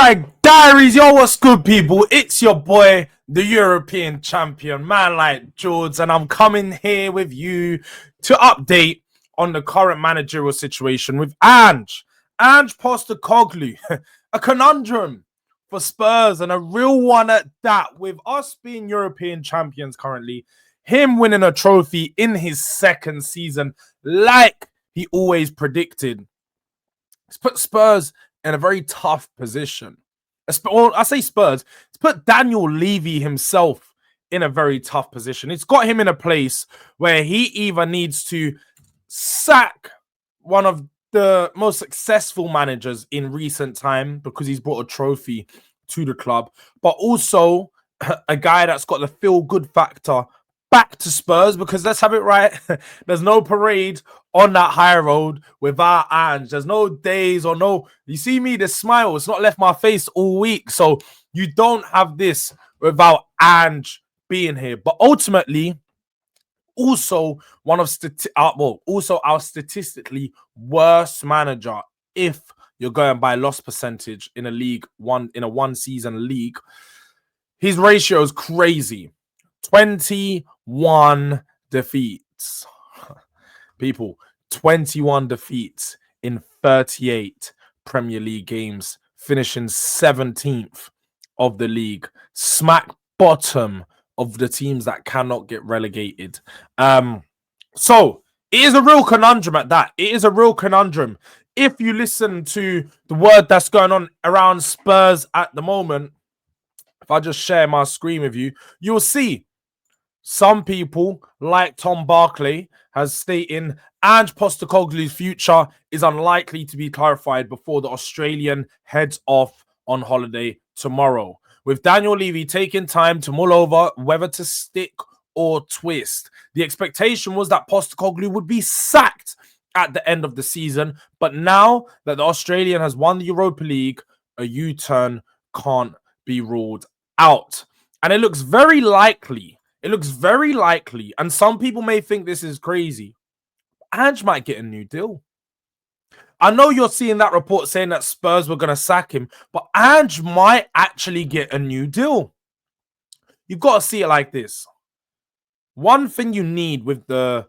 Durag Diaries, yo, what's good, people? It's your boy, the European champion, man like Jords, and I'm coming here with you to update on the current managerial situation with Ange Postecoglou, a conundrum for Spurs and a real one at that, with us being European champions currently, him winning a trophy in his second season like he always predicted. It's put Spurs in a very tough position. Well, I say Spurs. It's put Daniel Levy himself in a very tough position. It's got him in a place where he either needs to sack one of the most successful managers in recent time because he's brought a trophy to the club, but also a guy that's got the feel-good factor back to Spurs, because let's have it right. There's no parade on that high road without Ange. There's no days or no, you see me, the smile, it's not left my face all week. So you don't have this without Ange being here. But ultimately, also one of also our statistically worst manager if you're going by loss percentage in a league, in a one season league. His ratio is crazy. 21 defeats. People, 21 defeats in 38 Premier League games, finishing 17th of the league, smack bottom of the teams that cannot get relegated. So it is a real conundrum at that. It is a real conundrum. If you listen to the word that's going on around Spurs at the moment, if I just share my screen with you, you'll see some people, like Tom Barclay, has stated Ange Postecoglou's future is unlikely to be clarified before the Australian heads off on holiday tomorrow, with Daniel Levy taking time to mull over whether to stick or twist. The expectation was that Postecoglou would be sacked at the end of the season, but now that the Australian has won the Europa League, a U-turn can't be ruled out. And it looks very likely. It looks very likely, and some people may think this is crazy, Ange might get a new deal. I know you're seeing that report saying that Spurs were going to sack him, but Ange might actually get a new deal. You've got to see it like this. One thing you need with a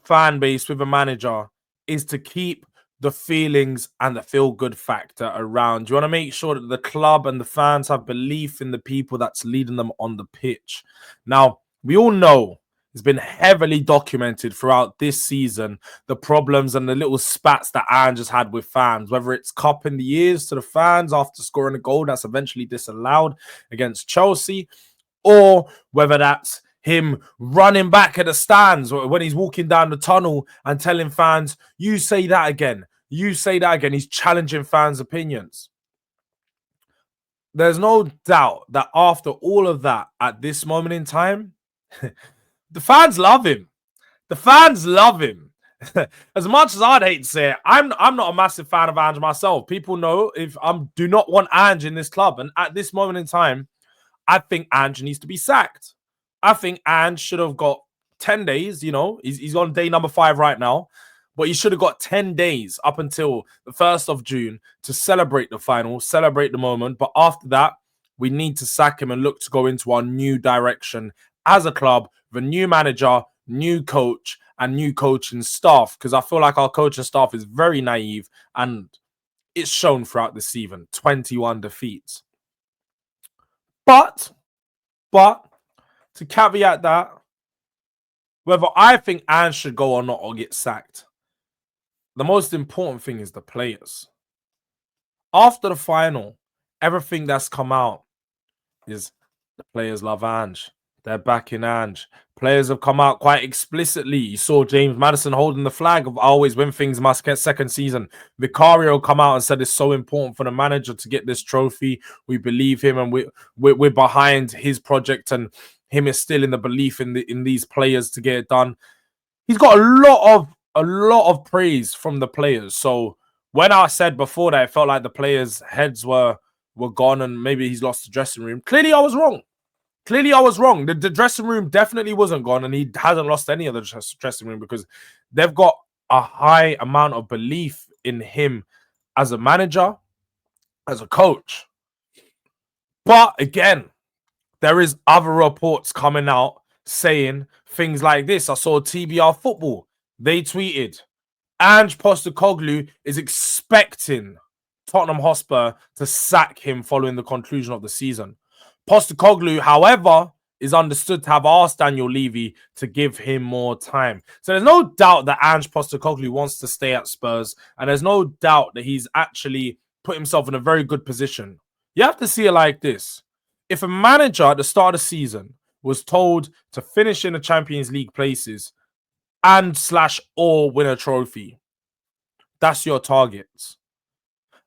fan base, with a manager, is to keep the feelings and the feel-good factor around. You want to make sure that the club and the fans have belief in the people that's leading them on the pitch. Now, we all know it's been heavily documented throughout this season, the problems and the little spats that Ange has had with fans, whether it's cupping the ears to the fans after scoring a goal that's eventually disallowed against Chelsea, or whether that's him running back at the stands when he's walking down the tunnel and telling fans, you say that again, you say that again. He's challenging fans' opinions. There's no doubt that after all of that, at this moment in time, the fans love him. The fans love him. As much as I'd hate to say it, I'm not a massive fan of Ange myself. People know if I do not want Ange in this club. And at this moment in time, I think Ange needs to be sacked. I think Ange should have got 10 days. You know, he's on day number 5 right now. But he should have got 10 days up until the 1st of June to celebrate the final, celebrate the moment. But after that, we need to sack him and look to go into our new direction as a club, with a new manager, new coach, and new coaching staff. Because I feel like our coaching staff is very naive, and it's shown throughout the season. 21 defeats. But to caveat that, whether I think Ange should go or not or get sacked, the most important thing is the players. After the final, everything that's come out is the players love Ange. They're backing Ange. Players have come out quite explicitly. You saw James Maddison holding the flag of always win things must get second season. Vicario come out and said it's so important for the manager to get this trophy. We believe him, and we're behind his project, and him is still in the belief in these players to get it done. He's got a lot of praise from the players. So when I said before that it felt like the players' heads were gone and maybe he's lost the dressing room, clearly I was wrong. Clearly, I was wrong. The dressing room definitely wasn't gone, and he hasn't lost any of the dressing room because they've got a high amount of belief in him as a manager, as a coach. But again, there is other reports coming out saying things like this. I saw TBR Football. They tweeted, Ange Postecoglou is expecting Tottenham Hotspur to sack him following the conclusion of the season. Postecoglou, however, is understood to have asked Daniel Levy to give him more time. So there's no doubt that Ange Postecoglou wants to stay at Spurs, and there's no doubt that he's actually put himself in a very good position. You have to see it like this. If a manager at the start of the season was told to finish in the Champions League places and / or win a trophy, that's your targets.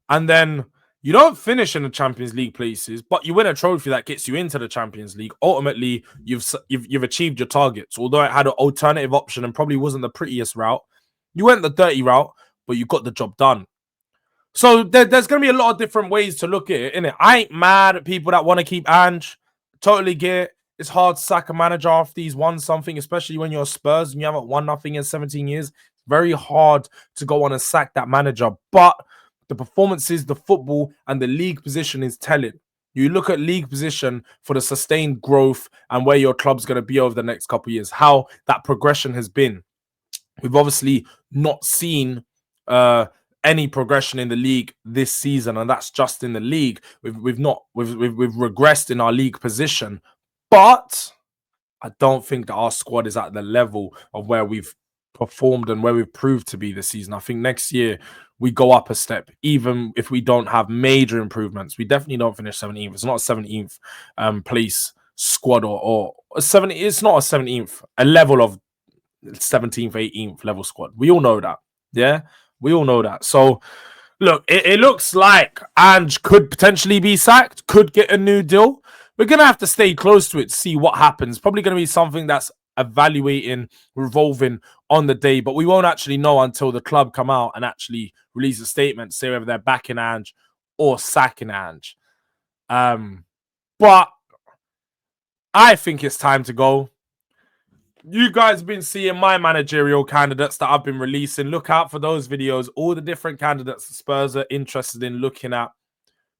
And then you don't finish in the Champions League places, but you win a trophy that gets you into the Champions League. Ultimately, you've achieved your targets. Although it had an alternative option and probably wasn't the prettiest route, you went the dirty route, but you got the job done. So there's going to be a lot of different ways to look at it, innit? I ain't mad at people that want to keep Ange. Totally get it. It's hard to sack a manager after he's won something, especially when you're Spurs and you haven't won nothing in 17 years. Very hard to go on and sack that manager. But the performances, the football, and the league position is telling. You look at league position for the sustained growth and where your club's going to be over the next couple of years, how that progression has been. We've obviously not seen any progression in the league this season, and that's just in the league. We've regressed in our league position, but I don't think that our squad is at the level of where we've performed and where we've proved to be this season. I think next year we go up a step, even if we don't have major improvements. We definitely don't finish 17th. It's not a 17th place squad or a 70. It's not a 17th, a level of 17th, 18th level squad. We all know that. Yeah, we all know that. So, look, it looks like Ange could potentially be sacked, could get a new deal. We're going to have to stay close to it to see what happens. Probably going to be something that's evaluating, revolving on the day, but we won't actually know until the club come out and actually release a statement, say whether they're backing Ange or sacking Ange. But I think it's time to go. You guys have been seeing my managerial candidates that I've been releasing. Look out for those videos. All the different candidates the Spurs are interested in looking at.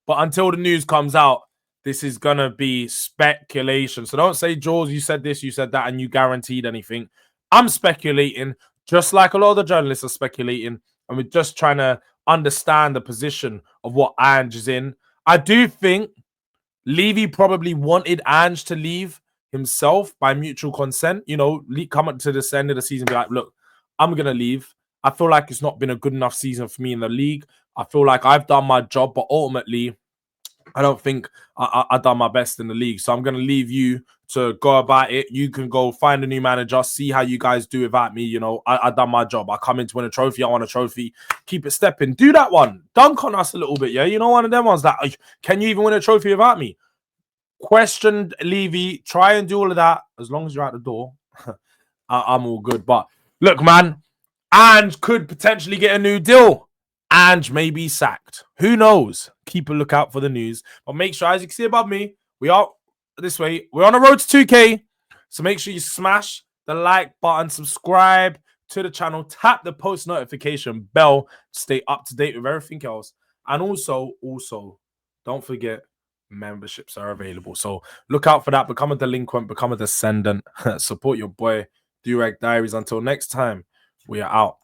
But until the news comes out, this is going to be speculation. So don't say, Jords, you said this, you said that, and you guaranteed anything. I'm speculating, just like a lot of the journalists are speculating. And we're just trying to understand the position of what Ange is in. I do think Levy probably wanted Ange to leave himself by mutual consent. You know, come up to the end of the season, be like, look, I'm going to leave. I feel like it's not been a good enough season for me in the league. I feel like I've done my job, but ultimately, I don't think I've done my best in the league. So I'm going to leave you to go about it. You can go find a new manager, see how you guys do without me. You know, I done my job. I come in to win a trophy. I want a trophy. Keep it stepping. Do that one. Dunk on us a little bit, yeah? You know, one of them ones that, can you even win a trophy without me? Question Levy. Try and do all of that. As long as you're out the door, I'm all good. But look, man, Ange could potentially get a new deal. Ange may be sacked. Who knows? Keep a lookout for the news. But make sure, as you can see above me, we are this way. We're on the road to 2K. So make sure you smash the like button, subscribe to the channel, tap the post notification bell to stay up to date with everything else. And also, don't forget, memberships are available. So look out for that. Become a delinquent, become a descendant. Support your boy, Durag Diaries. Until next time, we are out.